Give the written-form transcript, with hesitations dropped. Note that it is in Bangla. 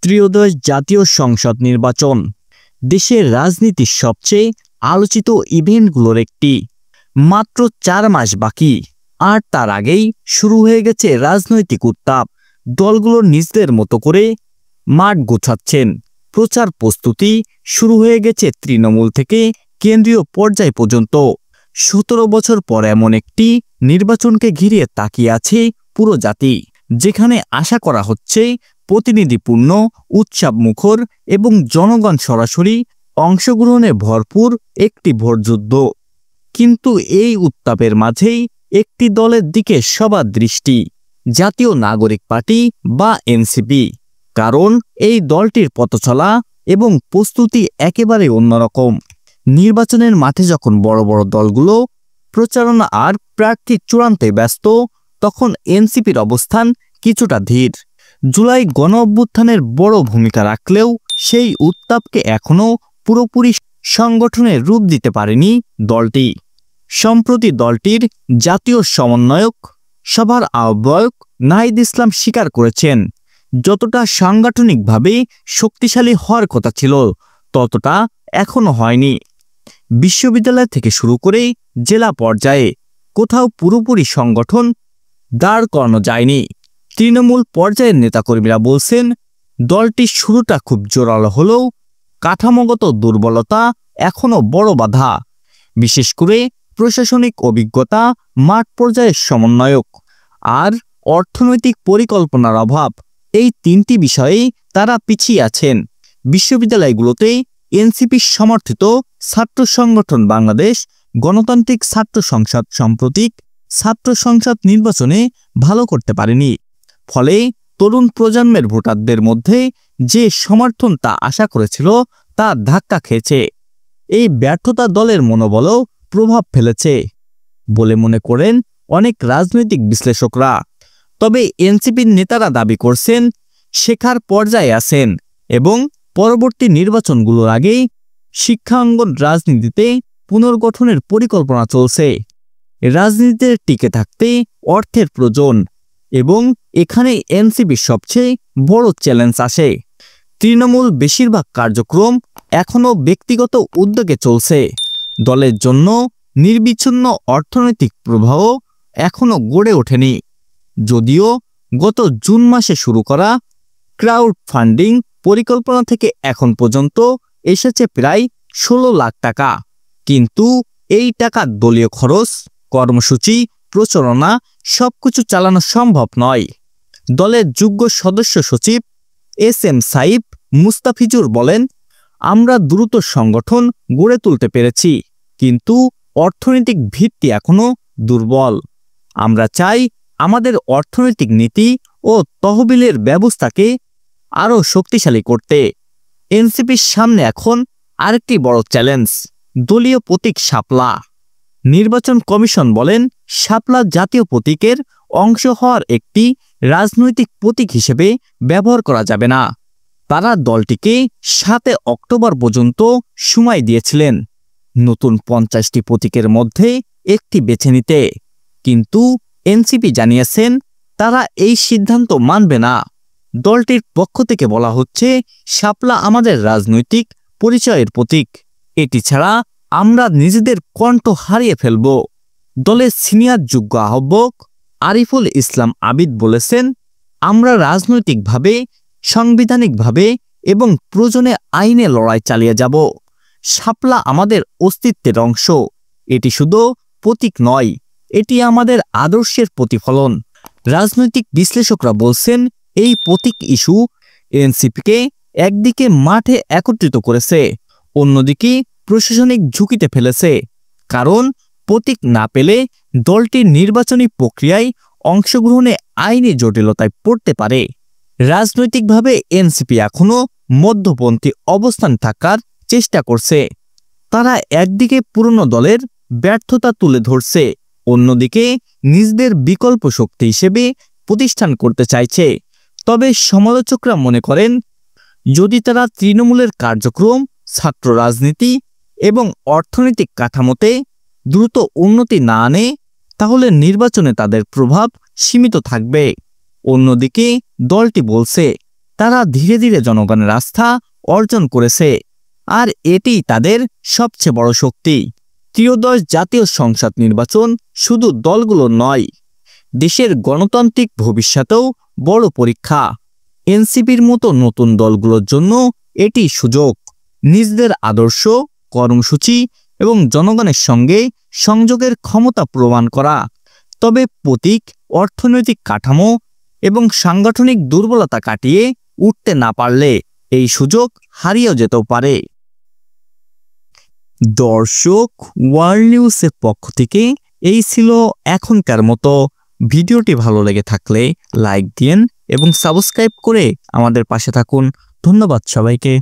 ত্রয়োদশ জাতীয় সংসদ নির্বাচন দেশের রাজনীতির সবচেয়ে আলোচিত ইভেন্টগুলোর একটি। মাত্র 4 মাস বাকি, আর তার আগেই শুরু হয়ে গেছে রাজনৈতিক উত্তাপ। দলগুলো নিজেদের মতো করে মাঠ গোছাচ্ছেন। প্রচার প্রস্তুতি শুরু হয়ে গেছে তৃণমূল থেকে কেন্দ্রীয় পর্যায় পর্যন্ত। 17 বছর পর এমন একটি নির্বাচনকে ঘিরে তাকিয়ে আছে পুরো জাতি, যেখানে আশা করা হচ্ছে প্রতিনিধিপূর্ণ, উৎসবমুখর এবং জনগণ সরাসরি অংশগ্রহণে ভরপুর একটি ভোটযুদ্ধ। কিন্তু এই উত্তাপের মাঝেই একটি দলের দিকে সবার দৃষ্টি, জাতীয় নাগরিক পার্টি বা এনসিপি। কারণ এই দলটির পথচলা এবং প্রস্তুতি একেবারে অন্যরকম। নির্বাচনের মাঠে যখন বড় বড় দলগুলো প্রচারণা আর প্রার্থী চূড়ান্তে ব্যস্ত, তখন এনসিপির অবস্থান কিছুটা ধীর। জুলাই গণঅভ্যুত্থানের বড় ভূমিকা রাখলেও সেই উত্তাপকে এখনও পুরোপুরি সংগঠনের রূপ দিতে পারেনি দলটি। সম্প্রতি দলটির জাতীয় সমন্বয়ক সভার আহ্বায়ক নাহিদ ইসলাম স্বীকার করেছেন, যতটা সাংগঠনিকভাবে শক্তিশালী হওয়ার কথা ছিল ততটা এখনো হয়নি। বিশ্ববিদ্যালয় থেকে শুরু করে জেলা পর্যায়ে কোথাও পুরোপুরি সংগঠন দাঁড় করানো যায়নি। তৃণমূল পর্যায়ের নেতাকর্মীরা বলছেন, দলটির শুরুটা খুব জোরালো হলেও কাঠামোগত দুর্বলতা এখনো বড় বাধা। বিশেষ করে প্রশাসনিক অভিজ্ঞতা, মাঠ পর্যায়ের সমন্বয়ক আর অর্থনৈতিক পরিকল্পনার অভাব, এই 3টি বিষয়েই তারা পিছিয়ে আছেন। বিশ্ববিদ্যালয়গুলোতে এনসিপি সমর্থিত ছাত্র সংগঠন বাংলাদেশ গণতান্ত্রিক ছাত্র সংসদ সাম্প্রতিক ছাত্র সংসদ নির্বাচনে ভালো করতে পারেনি। ফলে তরুণ প্রজন্মের ভোটারদের মধ্যে যে সমর্থন তা আশা করেছিল তা ধাক্কা খেয়েছে। এই ব্যর্থতা দলের মনোবলেও প্রভাব ফেলেছে বলে মনে করেন অনেক রাজনৈতিক বিশ্লেষকরা। তবে এনসিপির নেতারা দাবি করছেন শেখার পর্যায়ে আছেন এবং পরবর্তী নির্বাচনগুলোর আগেই শিক্ষাঙ্গন রাজনীতিতে পুনর্গঠনের পরিকল্পনা চলছে। রাজনীতিতে টিকে থাকতে অর্থের প্রয়োজন এবং এখানে এনসিপির সবচেয়ে বড় চ্যালেঞ্জ আসে। তৃণমূল বেশিরভাগ কার্যক্রম এখনও ব্যক্তিগত উদ্যোগে চলছে। দলের জন্য নির্বিচ্ছিন্ন অর্থনৈতিক প্রবাহ এখনও গড়ে ওঠেনি। যদিও গত জুন মাসে শুরু করা ক্রাউড ফান্ডিং পরিকল্পনা থেকে এখন পর্যন্ত এসেছে প্রায় 16 লাখ টাকা, কিন্তু এই টাকা দলীয় খরচ, কর্মসূচি, প্রচারণা সবকিছু চালানো সম্ভব নয়। দলের যুগ্ম সদস্য সচিব এস.এম. সাইফ মুস্তাফিজুর বলেন, আমরা দ্রুত সংগঠন গড়ে তুলতে পেরেছি, কিন্তু অর্থনৈতিক ভিত্তি এখনো দুর্বল। আমরা চাই আমাদের অর্থনৈতিক নীতি ও তহবিলের ব্যবস্থাকে আরও শক্তিশালী করতে। এনসিপির সামনে এখন আরেকটি বড় চ্যালেঞ্জ, দলীয় প্রতীক শাপলা। নির্বাচন কমিশন বলেন, শাপলা জাতীয় প্রতীকের অংশ হওয়ার একটি রাজনৈতিক প্রতীক হিসেবে ব্যবহার করা যাবে না। তারা দলটিকে 7 অক্টোবর পর্যন্ত সময় দিয়েছিলেন নতুন 50টি প্রতীকের মধ্যে একটি বেছে নিতে, কিন্তু এনসিপি জানিয়েছেন তারা এই সিদ্ধান্ত মানবে না। দলটির পক্ষ থেকে বলা হচ্ছে, শাপলা আমাদের রাজনৈতিক পরিচয়ের প্রতীক, এটি ছাড়া আমরা নিজেদের কণ্ঠ হারিয়ে ফেলব। দলের সিনিয়র যুগ্ম আহ্বায়ক আরিফুল ইসলাম আবিদ বলেছেন, আমরা রাজনৈতিকভাবে, সাংবিধানিকভাবে এবং প্রয়োজনে আইনে লড়াই চালিয়ে যাব। শাপলা আমাদের অস্তিত্বের অংশ, এটি শুধু প্রতীক নয়, এটি আমাদের আদর্শের প্রতিফলন। রাজনৈতিক বিশ্লেষকরা বলছেন, এই প্রতীক ইস্যু এনসিপিকে একদিকে মাঠে একত্রিত করেছে, অন্যদিকে প্রশাসনিক ঝুঁকিতে ফেলেছে। কারণ প্রতীক না পেলে দলটির নির্বাচনী প্রক্রিয়ায় অংশগ্রহণে আইনি জটিলতায় পড়তে পারে। রাজনৈতিকভাবে এনসিপি এখনও মধ্যপন্থী অবস্থান থাকার চেষ্টা করছে। তারা একদিকে পুরনো দলের ব্যর্থতা তুলে ধরছে, অন্যদিকে নিজেদের বিকল্প শক্তি হিসেবে প্রতিষ্ঠান করতে চাইছে। তবে সমালোচকরা মনে করেন, যদি তারা তৃণমূলের কার্যক্রম, ছাত্র রাজনীতি এবং অর্থনৈতিক কাঠামোতে দ্রুত উন্নতি না আনে, তাহলে নির্বাচনে তাদের প্রভাব সীমিত থাকবে। অন্যদিকে দলটি বলছে তারা ধীরে ধীরে জনগণের আস্থা অর্জন করেছে, আর এটি তাদের সবচেয়ে বড় শক্তি। ত্রয়োদশ জাতীয় সংসদ নির্বাচন শুধু দলগুলো নয়, দেশের গণতান্ত্রিক ভবিষ্যতেও বড় পরীক্ষা। এনসিপির মতো নতুন দলগুলোর জন্য এটি সুযোগ নিজেদের আদর্শ, কর্মসূচি এবং জনগণের সঙ্গে সংযোগের ক্ষমতা প্রমাণ করা। তবে প্রতীক, অর্থনৈতিক কাঠামো এবং সাংগঠনিক দুর্বলতা কাটিয়ে উঠতে না পারলে এই সুযোগ হারিয়েও যেতেও পারে। দর্শক, ওয়ার্ল্ড নিউজের পক্ষ থেকে এই ছিল এখনকার মতো। ভিডিওটি ভালো লেগে থাকলে লাইক দিন এবং সাবস্ক্রাইব করে আমাদের পাশে থাকুন। ধন্যবাদ সবাইকে।